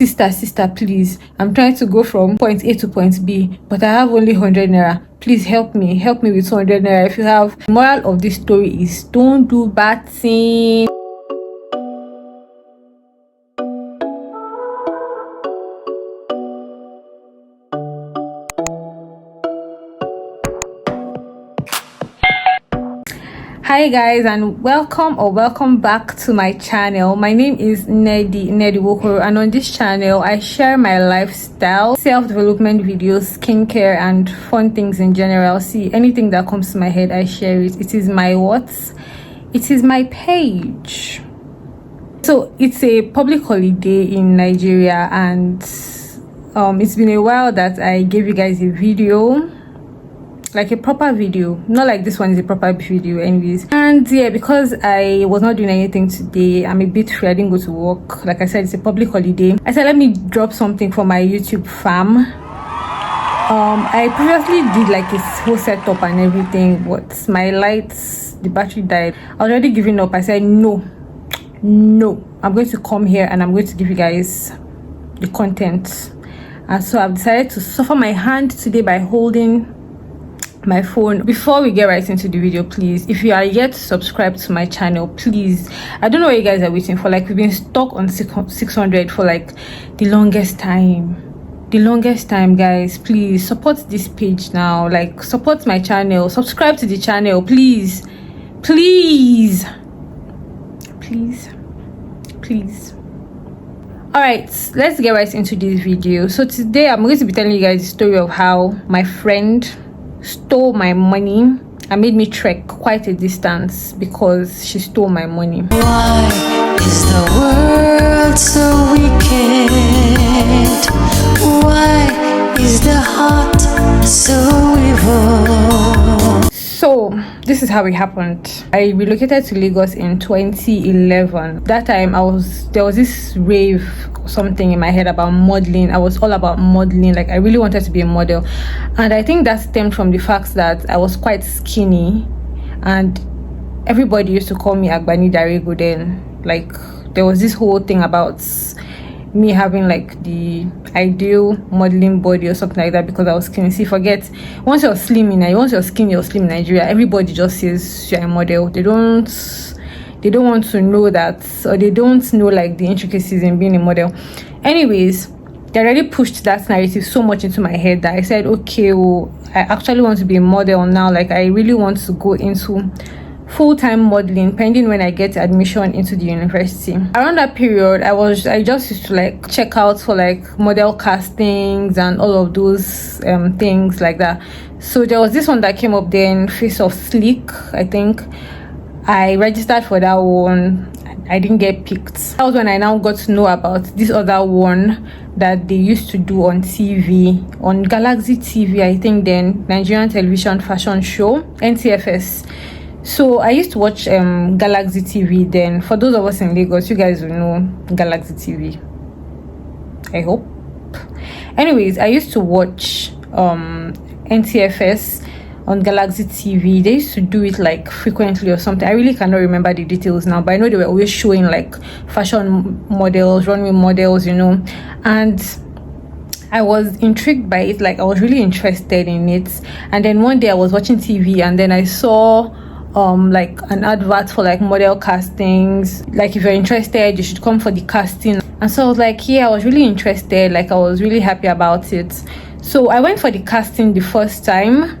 Sister, please, I'm trying to go from point A to point B, but I have only 100 naira. Please help me with 200 naira if you have. The moral of this story is don't do bad things. Hi guys, and welcome back to my channel. My name is Nnedi Wokoro, and on this channel I share my lifestyle, self-development videos, skincare, and fun things in general. See, anything that comes to my head, I share it. It is my it is my page. So it's a public holiday in Nigeria, and it's been a while that I gave you guys a video, like a proper video, not like this one is a proper video anyways. And yeah, because I was not doing anything today, I'm a bit free. I didn't go to work. Like I said, it's a public holiday. I said let me drop something for my YouTube fam. I previously did like a whole setup and everything, but my lights, the battery died. I was already giving up. I said no, I'm going to come here and I'm going to give you guys the content. And so I've decided to suffer my hand today by holding my phone. Before we get right into the video, please, if you are yet subscribed to my channel, please, I don't know what you guys are waiting for. Like, we've been stuck on 600 for like the longest time, guys. Please support this page now. Like, support my channel, subscribe to the channel, please. All right, let's get right into this video. So today I'm going to be telling you guys the story of how my friend stole my money and made me trek quite a distance because she stole my money. Why is the world so wicked? Why is the heart so evil? So this is how it happened. I relocated to Lagos in 2011. That time there was this rave or something in my head about modeling. I was all about modeling. Like, I really wanted to be a model, and I think that stemmed from the fact that I was quite skinny, and everybody used to call me Agbani Darego then. Like, there was this whole thing about me having like the ideal modeling body or something like that because I was skinny. See, forget, once you're slim in Nigeria, everybody just says you're a model. They don't want to know that, or they don't know like the intricacies in being a model. Anyways, they already pushed that narrative so much into my head that I said, okay, well, I actually want to be a model now. Like, I really want to go into full-time modeling pending when I get admission into the university. Around that period, I just used to like check out for like model castings and all of those things like that. So there was this one that came up then, Face of Sleek, I think. I registered for that one. I didn't get picked. That was when I now got to know about this other one that they used to do on TV, on Galaxy TV, I think, then Nigerian Television Fashion Show, NTFS. So I used to watch Galaxy TV then. For those of us in Lagos, you guys will know Galaxy TV, I hope. Anyways, I used to watch NTFS on Galaxy TV. They used to do it like frequently or something. I really cannot remember the details now, but I know they were always showing like fashion models, runway models, you know. And I was intrigued by it. Like, I was really interested in it. And then one day I was watching TV and then I saw like an advert for like model castings. Like, if you're interested, you should come for the casting. And so I was like, yeah, I was really interested. Like, I was really happy about it. So I went for the casting the first time.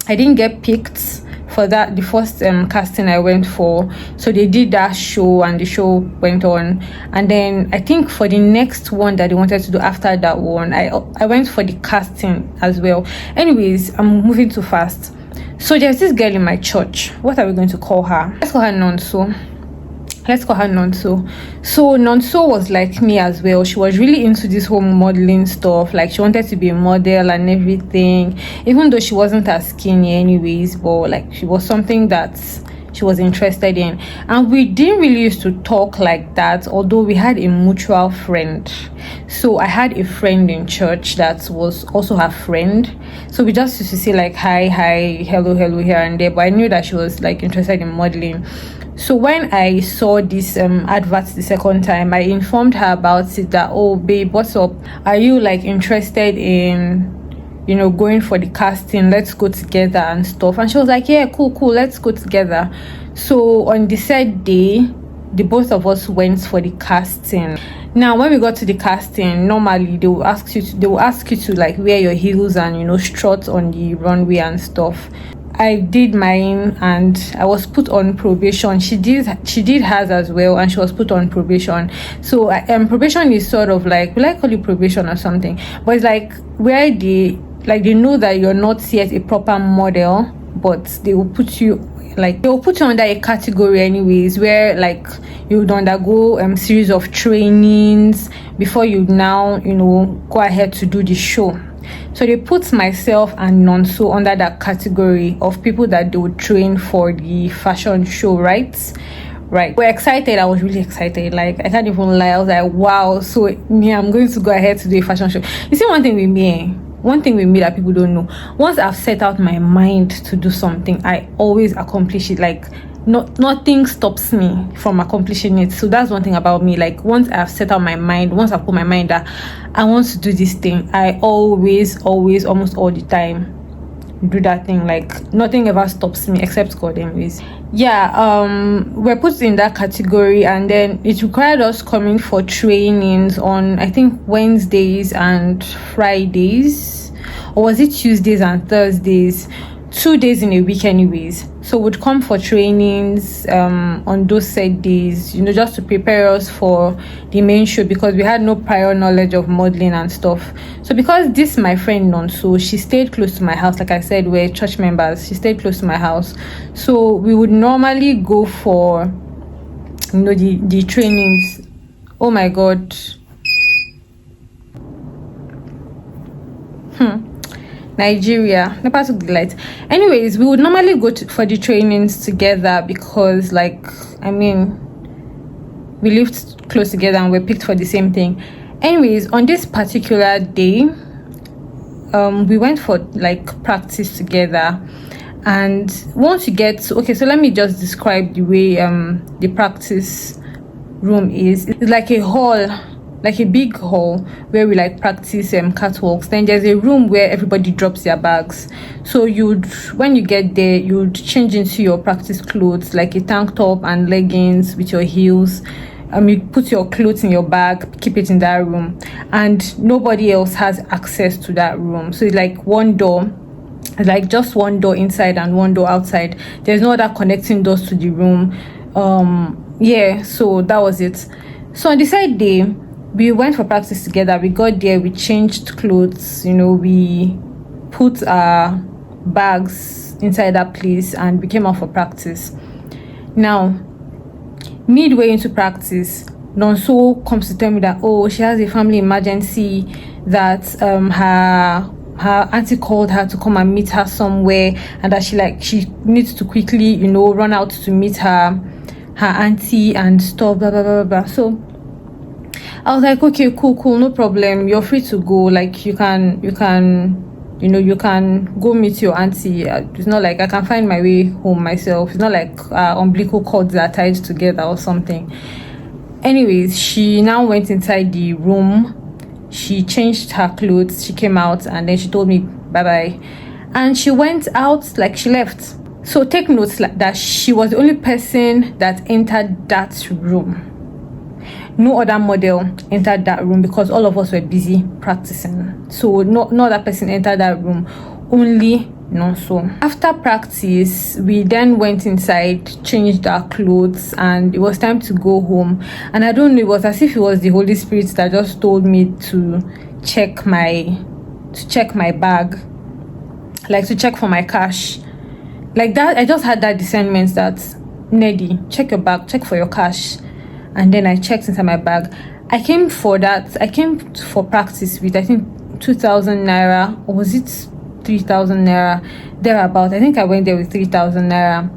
I didn't get picked for that, the first casting I went for. So they did that show and the show went on. And then I think for the next one that they wanted to do after that one, I went for the casting as well. Anyways, I'm moving too fast. So there's this girl in my church. What are we going to call her? Let's call her Nonso. So Nonso was like me as well. She was really into this whole modeling stuff. Like, she wanted to be a model and everything, even though she wasn't as skinny anyways, but like, she was something that she was interested in. And we didn't really used to talk like that, although we had a mutual friend. So I had a friend in church that was also her friend. So we just used to say like hi, hello here and there. But I knew that she was like interested in modeling. So when I saw this advert the second time, I informed her about it, that, oh babe, what's up, are you like interested in, you know, going for the casting, let's go together and stuff. And she was like, yeah, cool, let's go together. So on the said day, the both of us went for the casting. Now when we got to the casting, normally they will ask you to like wear your heels and, you know, strut on the runway and stuff. I did mine and I was put on probation. She did hers as well, and she was put on probation. So probation is sort of like, will I call it probation or something, but it's like where they know that you're not yet a proper model, but they will put you under a category anyways, where like you would undergo series of trainings before you now, you know, go ahead to do the show. So they put myself and Nonso under that category of people that they would train for the fashion show, right? We're excited. I was really excited. Like, I can't even lie. I was like, wow. So yeah, I'm going to go ahead to do a fashion show. You see, one thing with me that people don't know, once I've set out my mind to do something, I always accomplish it. Like, nothing stops me from accomplishing it. So that's one thing about me. Like, once I've set out my mind, once I've put my mind that I want to do this thing, I always, almost all the time do that thing. Like, nothing ever stops me except God anyways. Yeah, we're put in that category, and then it required us coming for trainings on, I think, Wednesdays and Fridays, or was it Tuesdays and Thursdays? 2 days in a week anyways. So we'd come for trainings on those set days, you know, just to prepare us for the main show, because we had no prior knowledge of modeling and stuff. So because this my friend Nonso, she stayed close to my house. Like I said, we're church members. She stayed close to my house, so we would normally go for, you know, the trainings. Oh my god. Nigeria, Nepa took the light. Anyways, we would normally go for the trainings together because, like, I mean, we lived close together and we're picked for the same thing. Anyways, on this particular day, we went for like practice together. And once you get to, okay, so let me just describe the way the practice room is. It's like a hall, like a big hall where we like practice catwalks. Then there's a room where everybody drops their bags. So when you get there, you'd change into your practice clothes, like a tank top and leggings with your heels. You put your clothes in your bag, keep it in that room, and nobody else has access to that room. So it's like one door, like just one door inside and one door outside. There's no other connecting doors to the room. Yeah, so that was it. So on the side day, we went for practice together. We got there, we changed clothes, you know, we put our bags inside that place, and we came out for practice. Now, midway into practice, Nonso comes to tell me that, oh, she has a family emergency, that her auntie called her to come and meet her somewhere, and that she needs to quickly, you know, run out to meet her auntie and stuff, blah blah blah blah. So I was like, okay, cool, no problem. You're free to go. Like, you can, you know, you can go meet your auntie. It's not like I can find my way home myself. It's not like umbilical cords are tied together or something. Anyways, she now went inside the room. She changed her clothes. She came out, and then she told me bye-bye. And she went out, like she left. So take notes like that she was the only person that entered that room. No other model entered that room because all of us were busy practicing. So no other person entered that room, only Nonso. After practice, we then went inside, changed our clothes, and it was time to go home. And I don't know, it was as if it was the Holy Spirit that just told me to check my bag, like to check for my cash. Like that, I just had that discernment that, Neddy, check your bag, check for your cash. And then I checked inside my bag. I came for practice with, I think, 2,000 naira, or was it 3,000 naira, thereabout. I think I went there with 3,000 naira.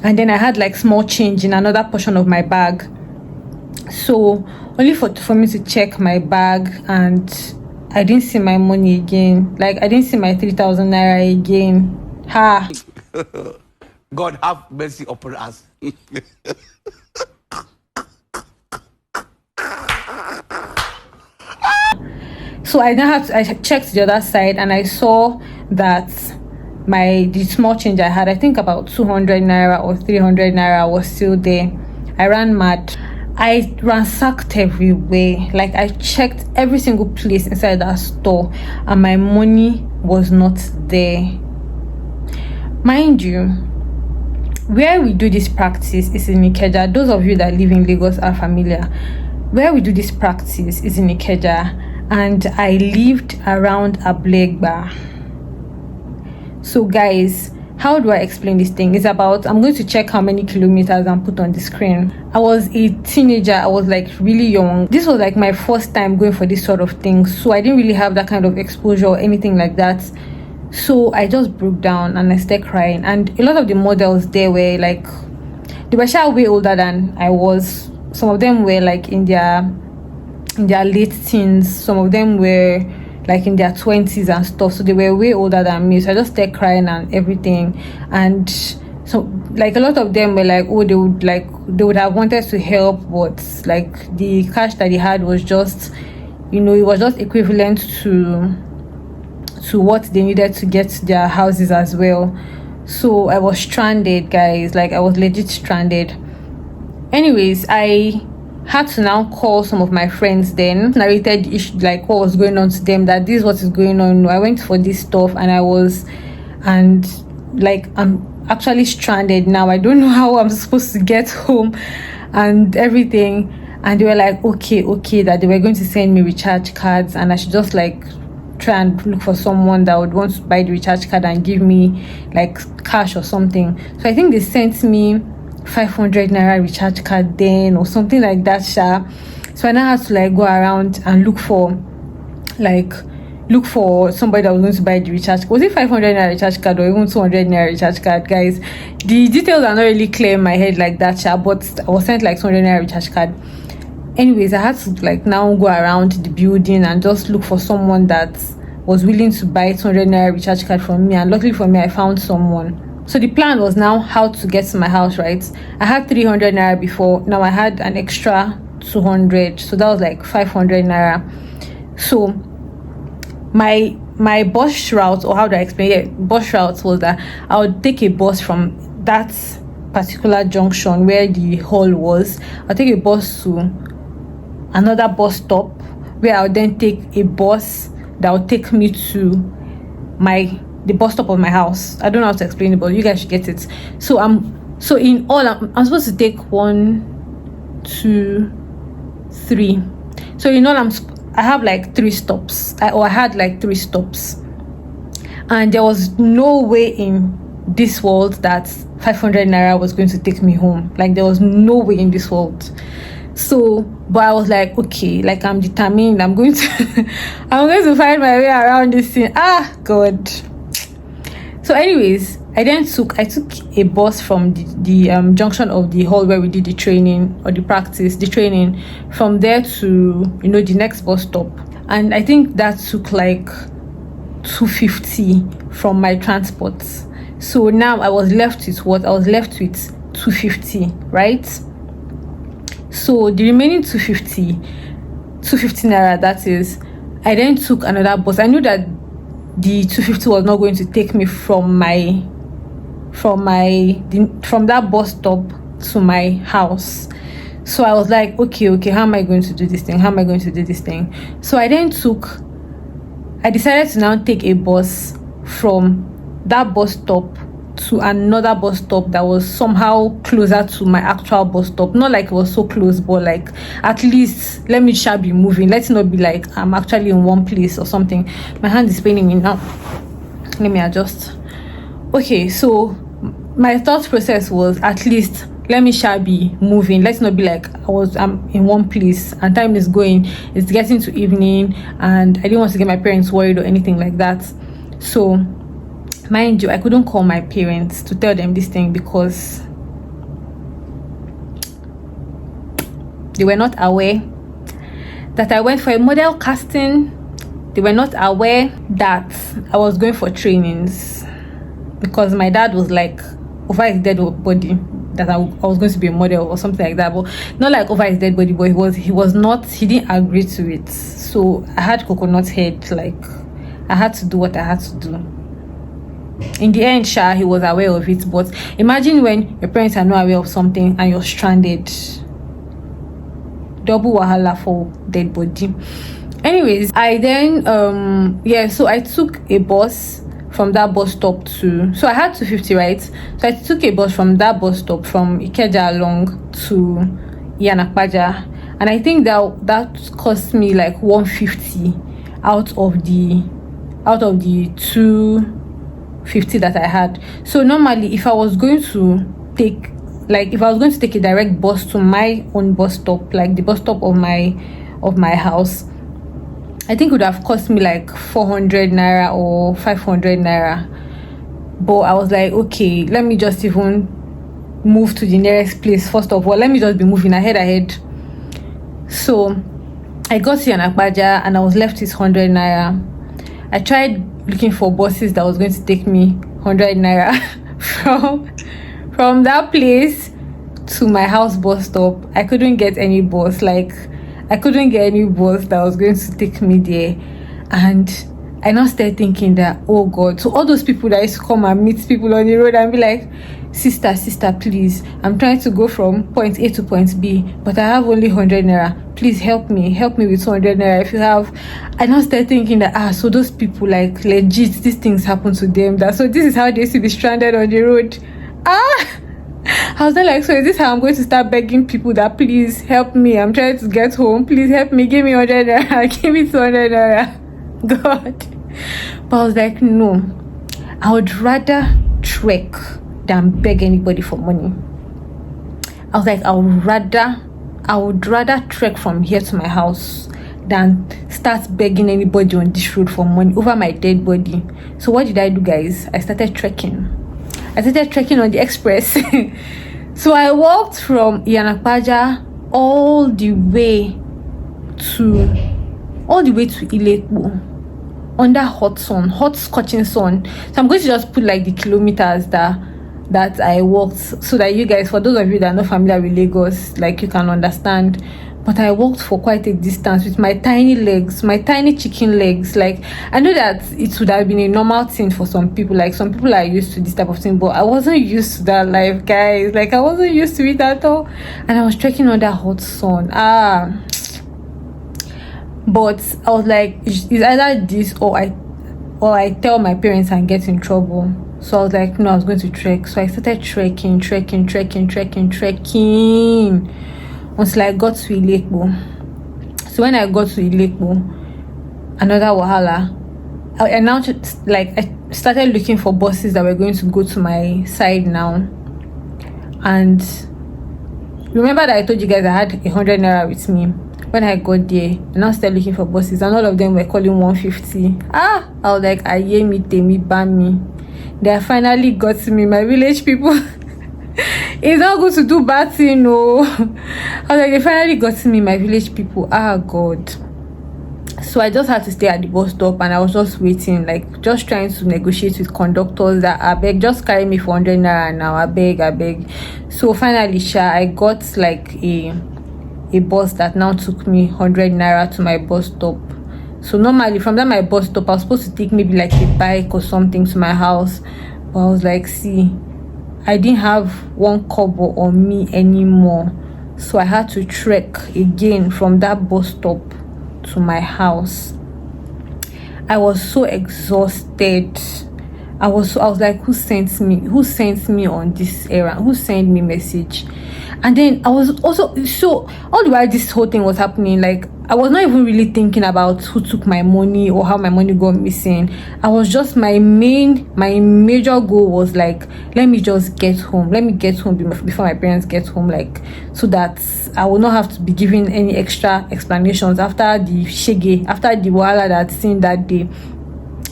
And then I had like small change in another portion of my bag. So only for me to check my bag, and I didn't see my money again. Like, I didn't see my 3,000 naira again. Ha! God have mercy upon us. So I checked the other side and I saw that the small change I had, I think about 200 naira or 300 naira, was still there. I ran mad. I ransacked everywhere. Like, I checked every single place inside that store and my money was not there. Mind you, where we do this practice is in Ikeja. Those of you that live in Lagos are familiar. Where we do this practice is in Ikeja, and I lived around Ablegba. So guys, how do I explain this thing? It's about, I'm going to check how many kilometers I'm put on the screen. I was a teenager. I was like really young. This was like my first time going for this sort of thing, so I didn't really have that kind of exposure or anything like that. So I just broke down and I started crying. And a lot of the models there were like, they were way older than I was. Some of them were like in their late teens. Some of them were like in their 20s and stuff. So they were way older than me. So I just started crying and everything. And so like a lot of them were like, oh, they would have wanted to help, but like the cash that they had was just, it was just equivalent to what they needed to get to their houses as well. So I was stranded, guys. Like, I was legit stranded. Anyways, I had to now call some of my friends, then narrated the issue, like what was going on to them, that this is what is going on. I went for this stuff and I'm actually stranded now. I don't know how I'm supposed to get home and everything. And they were like, okay, that they were going to send me recharge cards and I should just like try and look for someone that would want to buy the recharge card and give me like cash or something. So I think they sent me 500 naira recharge card then or something like that, sha. So I now had to like go around and look for somebody that was going to buy the recharge. Was it 500 naira recharge card or even 200 naira recharge card, guys? The details are not really clear in my head like that, sha, but I was sent like 200 naira recharge card. Anyways, I had to like now go around the building and just look for someone that was willing to buy 200 naira recharge card from me, and luckily for me I found someone. So the plan was now how to get to my house, right? I had 300 naira before. Now I had an extra 200, so that was like 500 naira. So my bus route, or how do I explain it? Bus route was that I would take a bus from that particular junction where the hall was. I'll take a bus to another bus stop where I'll then take a bus that will take me to the bus stop of my house. I don't know how to explain it, but you guys should get it. So in all, I'm supposed to take 1, 2, 3. So in all, I have like 3 stops. I had like 3 stops, and there was no way in this world that 500 naira was going to take me home. Like, there was no way in this world. So, but I was like, okay, like I'm determined. I'm going to find my way around this thing. God. So anyways, I took a bus from the junction of the hall where we did the training or the training, from there to the next bus stop. And I think that took like 250 from my transport. So now I was left with 250, right? So the remaining 250 naira, that is, I then took another bus. I knew that the 250 was not going to take me from that bus stop to my house. So I was like, okay, how am I going to do this thing? So I decided to now take a bus from that bus stop to another bus stop that was somehow closer to my actual bus stop. Not like it was so close, but like at least let me be moving. Let's not be like I'm actually in one place or something. My hand is paining me now. Let me adjust. Okay, so my thought process was, at least let me be moving. Let's not be like I'm in one place and time is going. It's getting to evening and I didn't want to get my parents worried or anything like that. So mind you, I couldn't call my parents to tell them this thing because they were not aware that I went for a model casting. They were not aware that I was going for trainings, because my dad was like, over his dead body that I was going to be a model or something like that, but not like over his dead body, but he didn't agree to it. So I had coconut head, like I had to do what I had to do. In the end, he was aware of it, but imagine when your parents are not aware of something and you're stranded. Double wahala for dead body. Anyways, I then so I took a bus from that bus stop so I had 250, right? So I took a bus from that bus stop from Ikeja along to Iyanakpaja, and I think that cost me like 150 out of the 250 that I had. So normally if I was going to take a direct bus to my own bus stop, like the bus stop of my house, I think it would have cost me like 400 naira or 500 naira. But I was like, okay, let me just even move to the nearest place. First of all, let me just be moving ahead. So I got to Iyanakpaja and I was left with 100 naira. I tried looking for buses that was going to take me 100 naira from that place to my house bus stop. I couldn't get any bus. I couldn't get any bus that was going to take me there. And I now started thinking that, oh God, so all those people that used to come and meet people on the road and be like, sister, please, I'm trying to go from point A to point B, but I have only 100 naira. Please help me with 200 naira if you have. I now started thinking that, so those people, like, legit, these things happen to them. So this is how they used to be stranded on the road. I was like, so is this how I'm going to start begging people that please help me? I'm trying to get home. Please help me. Give me 100 naira. Give me 200 naira. God. But I was like, no. I would rather trek than beg anybody for money. I was like, I would rather trek from here to my house than start begging anybody on this road for money over my dead body. So what did I do, guys? I started trekking on the express. So I walked from Iyanakpaja all the way to Ilekpo under hot scorching sun. So I'm going to just put like the kilometers that I walked, so that you guys, for those of you that are not familiar with Lagos, like you can understand. But I walked for quite a distance with my tiny legs, my tiny chicken legs. Like, I know that it would have been a normal thing for some people. Like, some people are used to this type of thing, but I wasn't used to that life, guys. Like, I wasn't used to it at all. And I was trekking under hot sun. But I was like, it's either this or I tell my parents and get in trouble. So I was like, no, I was going to trek. So I started trekking until I got to Ilekpo. So when I got to Ilekpo, another wahala, I started looking for buses that were going to go to my side now. And remember that I told you guys I had 100 naira with me. When I got there, I now started looking for buses, and all of them were calling 150. I was like, aye me, temi, ban me. They finally got to me, my village people. It's not good to do bad thing, no. I was like, they finally got to me, my village people. God. So I just had to stay at the bus stop, and I was just waiting, like just trying to negotiate with conductors that I beg, just carry me for 100 naira now. I beg. So finally, I got like a bus that now took me 100 naira to my bus stop. So normally from that my bus stop, I was supposed to take maybe like a bike or something to my house. But I was like, see, I didn't have 1 kobo on me anymore. So I had to trek again from that bus stop to my house. I was so exhausted. I was like, who sent me on this errand? Who sent me message? And then I was also, so all the while this whole thing was happening, like I was not even really thinking about who took my money or how my money got missing. I was just, my major goal was like, let me just get home. Let me get home before my parents get home, like, so that I will not have to be giving any extra explanations after the wahala that's seen that day.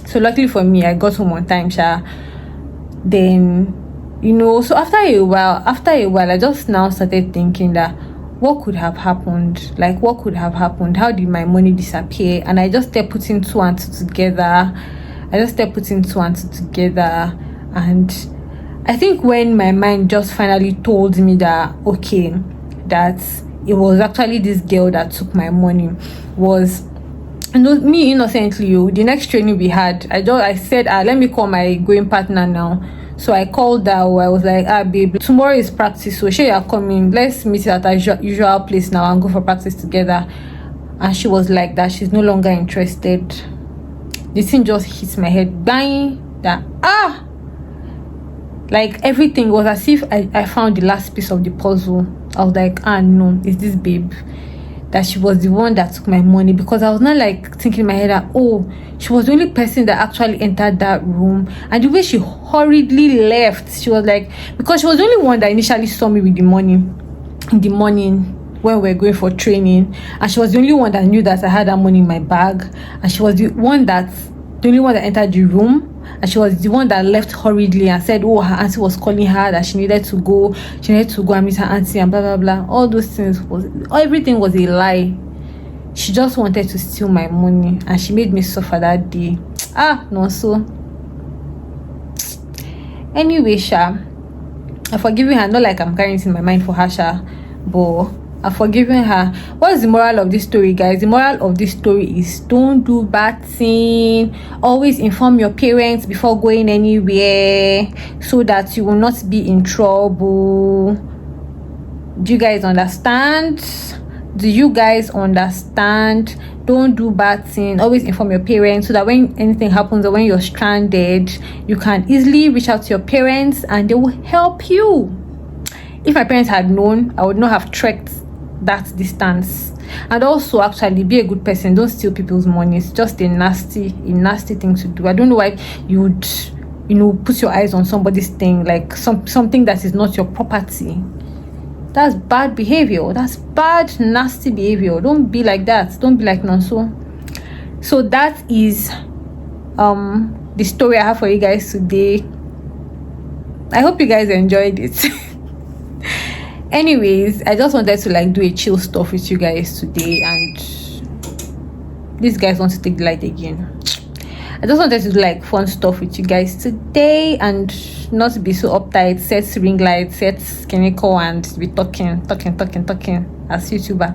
So luckily for me, I got home on time, Then, so after a while, I just now started thinking that what could have happened? Like, what could have happened? How did my money disappear? And I just started putting two and two together. And I think when my mind just finally told me that, okay, that it was actually this girl that took my money, was, you know, me innocently, the next training we had, I said, let me call my going partner now. So I called her. I was like, babe, tomorrow is practice, so sure you're coming, let's meet at our usual place now and go for practice together. And she was like that she's no longer interested. The thing just hit my head, bang, that like everything was as if I found the last piece of the puzzle. I was like, no, it's this babe, that she was the one that took my money. Because I was not like thinking in my head that, oh, she was the only person that actually entered that room. And the way she hurriedly left, she was like, because she was the only one that initially saw me with the money in the morning when we were going for training, and she was the only one that knew that I had that money in my bag. And she was the only one that entered the room, and she was the one that left hurriedly and said, oh, her auntie was calling her, that she needed to go and meet her auntie and blah blah blah. All those things everything was a lie. She just wanted to steal my money, and she made me suffer that day. No, so anyway, I've forgiven her. Not like I'm carrying it in my mind for her, but I've forgiven her. What's the moral of this story, guys? The moral of this story is, don't do bad thing. Always inform your parents before going anywhere, so that you will not be in trouble. Do you guys understand? Don't do bad thing. Always inform your parents, so that when anything happens or when you're stranded, you can easily reach out to your parents and they will help you. If my parents had known, I would not have trekked that distance. And also, actually, be a good person. Don't steal people's money. It's just a nasty thing to do. I don't know why you would, put your eyes on somebody's thing, like something that is not your property. That's bad behavior. That's bad, nasty behavior. Don't be like that. Don't be like Nonso. So that is the story I have for you guys today. I hope you guys enjoyed it. Anyways, I just wanted to do a chill stuff with you guys today, and these guys want to take the light again. I just wanted to do fun stuff with you guys today and not be so uptight, set ring light, set skinny call, and be talking as YouTuber.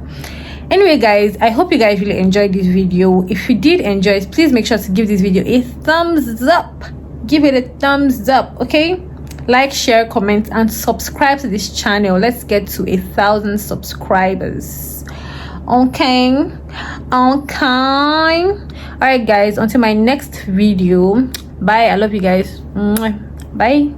Anyway, guys, I hope you guys really enjoyed this video. If you did enjoy it, please make sure to give this video a thumbs up. Give it a thumbs up, okay? Like, share, comment, and subscribe to this channel. Let's get to 1,000 subscribers. Okay. Alright, guys, until my next video. Bye. I love you guys. Bye.